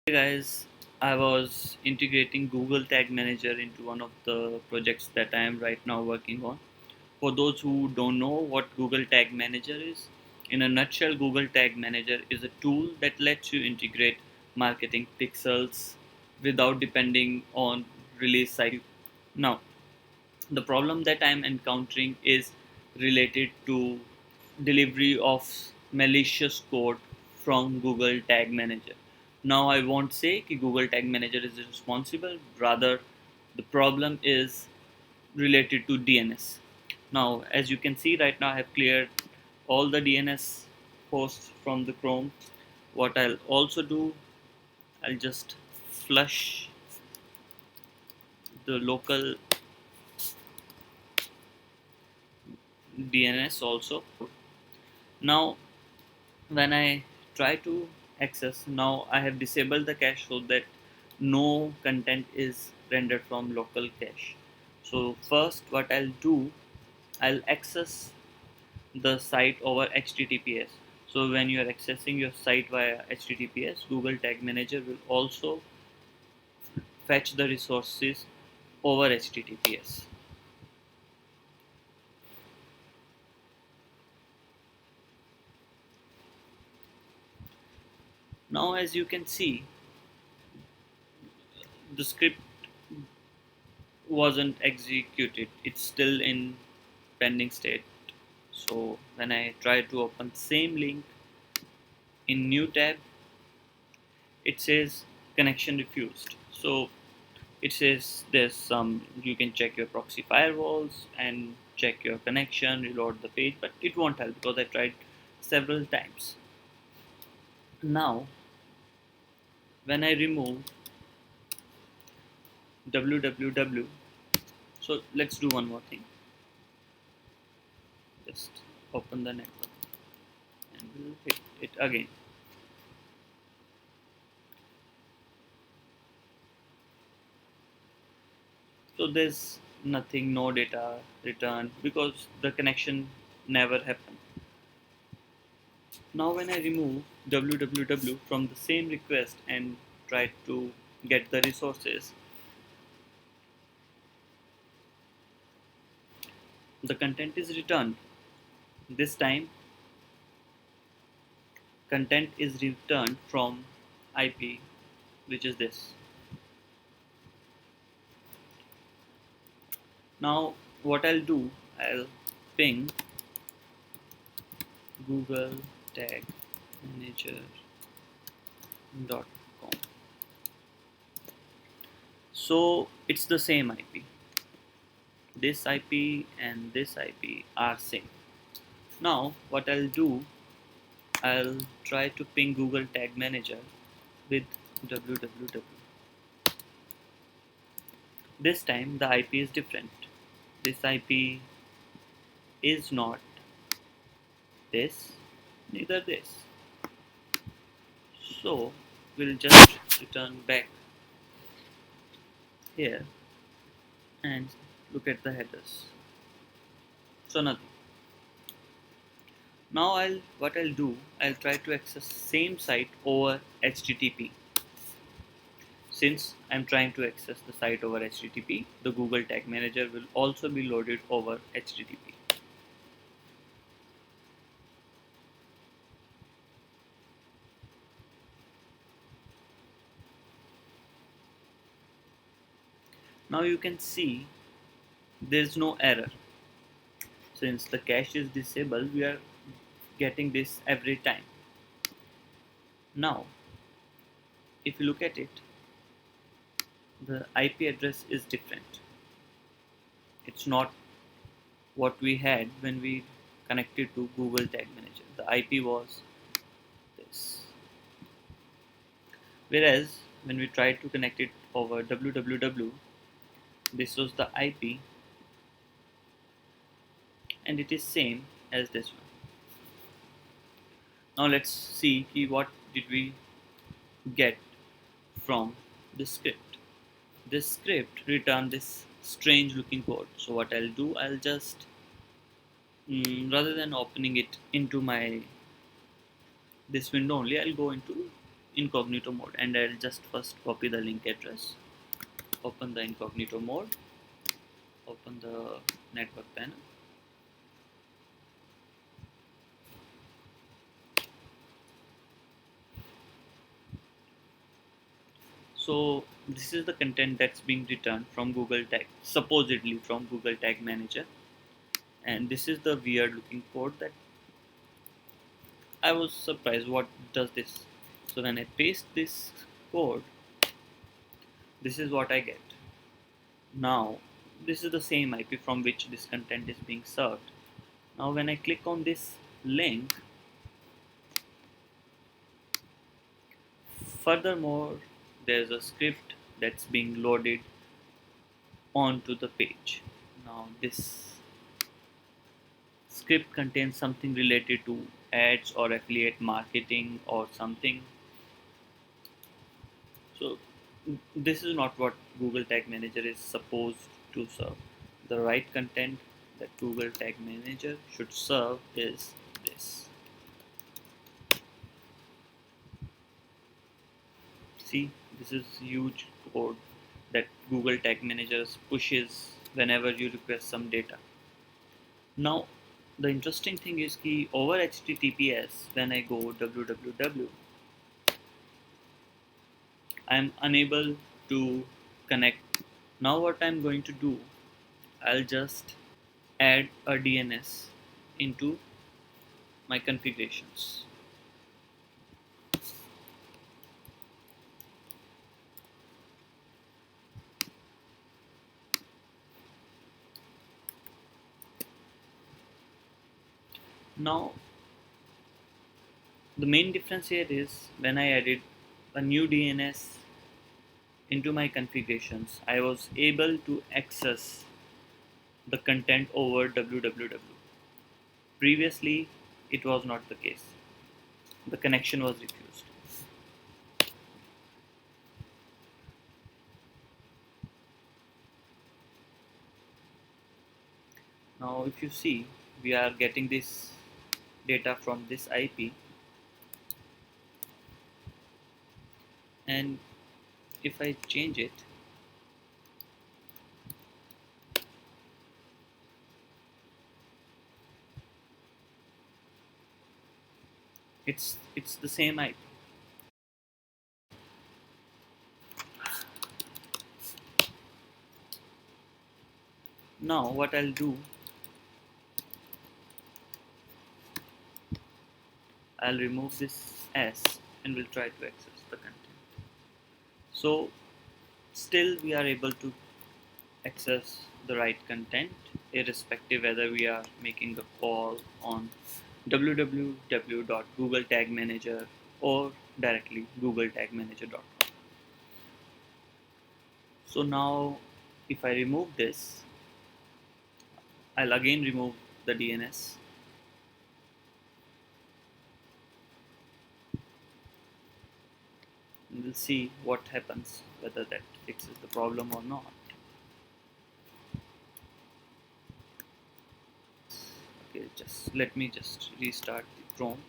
Hey guys, I was integrating Google Tag Manager into one of the projects that I am right now working on. For those who don't know what Google Tag Manager is, in a nutshell, Google Tag Manager is a tool that lets you integrate marketing pixels without depending on release cycle. Now, the problem that I'm encountering is related to delivery of malicious code from Google Tag Manager. Now, I won't say that Google Tag Manager is responsible, rather, the problem is related to DNS. Now, as you can see right now, I have cleared all the DNS hosts from the Chrome. What I'll also do, I'll just flush the local DNS also. Now, when I try to access, now I have disabled the cache so that no content is rendered from local cache. So first what I'll do, I'll access the site over HTTPS. So when you are accessing your site via HTTPS, Google Tag Manager will also fetch the resources over HTTPS. Now as you can see, the script wasn't executed, it's still in pending state. So when I try to open same link in new tab, it says connection refused. So it says there's some, you can check your proxy firewalls and check your connection, reload the page, but it won't help because I tried several times. Now when I remove www, so let's do one more thing. Just open the network and we'll hit it again. So there's nothing, no data returned because the connection never happened. Now when I remove www from the same request and try to get the resources, the content is returned. This time content is returned from IP, which is this. Now what I'll do, I'll ping google tag manager.com. So it's the same IP. This IP and this IP are same. Now what I'll do, I'll try to ping Google Tag Manager with www. This time the IP is different. This IP is not this, neither this. So we'll just return back here and look at the headers. So nothing. Now what I'll do, I'll try to access same site over HTTP. Since I'm trying to access the site over HTTP, the Google Tag Manager will also be loaded over HTTP. Now you can see there's no error. Since the cache is disabled, we are getting this every time. Now, if you look at it, the IP address is different. It's not what we had when we connected to Google Tag Manager. The IP was this. Whereas when we tried to connect it over www, this was the IP and it is same as this one. Now let's see what did we get from this script. This script returned this strange looking code. So what I'll do, I'll just rather than opening it into my this window only, I'll go into incognito mode, and I'll just first copy the link address, open the incognito mode, open the network panel. So this is the content that's being returned from Google Tag, supposedly from Google Tag Manager, and this is the weird looking code that I was surprised what does this. So when I paste this code, this is what I get. Now this is the same IP from which this content is being served. Now when I click on this link, furthermore there's a script that's being loaded onto the page. Now this script contains something related to ads or affiliate marketing or something. So this is not what Google Tag Manager is supposed to serve. The right content that Google Tag Manager should serve is this. See, this is huge code that Google Tag Manager pushes whenever you request some data. Now, the interesting thing is that over HTTPS, when I go www, I am unable to connect. Now, what I'm going to do, I'll just add a DNS into my configurations. Now, the main difference here is when I added a new DNS into my configurations, I was able to access the content over www. Previously, it was not the case. The connection was refused. Now, if you see, we are getting this data from this IP, and if I change it, it's the same IP. Now, what I'll do, I'll remove this S and we'll try to access the content. So, still we are able to access the right content irrespective whether we are making a call on www.googletagmanager or directly googletagmanager.com. So now if I remove this, I'll again remove the DNS. And we'll see what happens, whether that fixes the problem or not. Okay, just let me just restart the Chrome.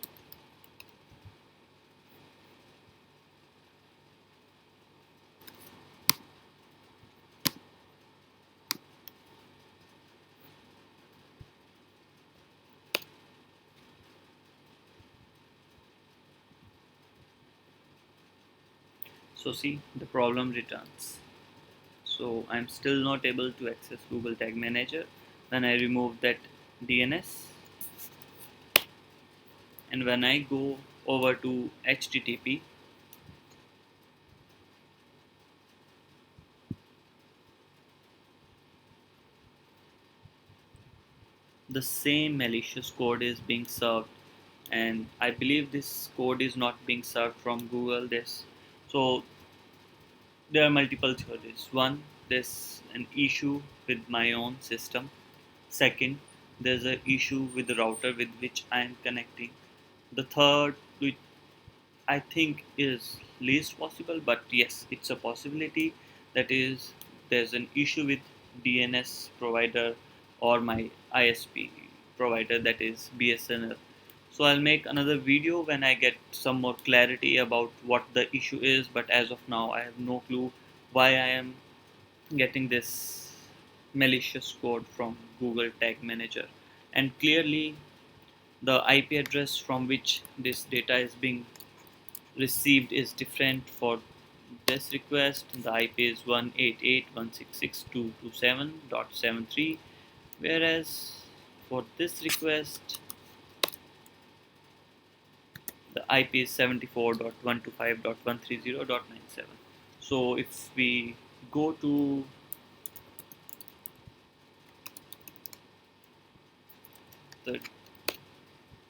So see, the problem returns. So I'm still not able to access Google Tag Manager. When I remove that DNS, and when I go over to HTTP, the same malicious code is being served, and I believe this code is not being served from Google. This, so there are multiple theories. One, there's an issue with my own system. Second, there's an issue with the router with which I am connecting. The third, which I think is least possible, but yes, it's a possibility. That is, there's an issue with DNS provider or my ISP provider, that is BSNL. So I'll make another video when I get some more clarity about what the issue is, but as of now I have no clue why I am getting this malicious code from Google Tag Manager. And clearly the IP address from which this data is being received is different. For this request the IP is 188.166.227.73, whereas for this request the IP is 74.125.130.97. So if we go to the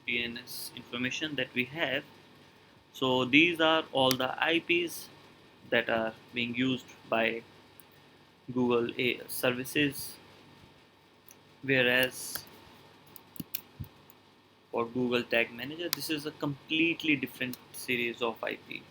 DNS information that we have, so these are all the IPs that are being used by Google services, whereas for Google Tag Manager this is a completely different series of IP.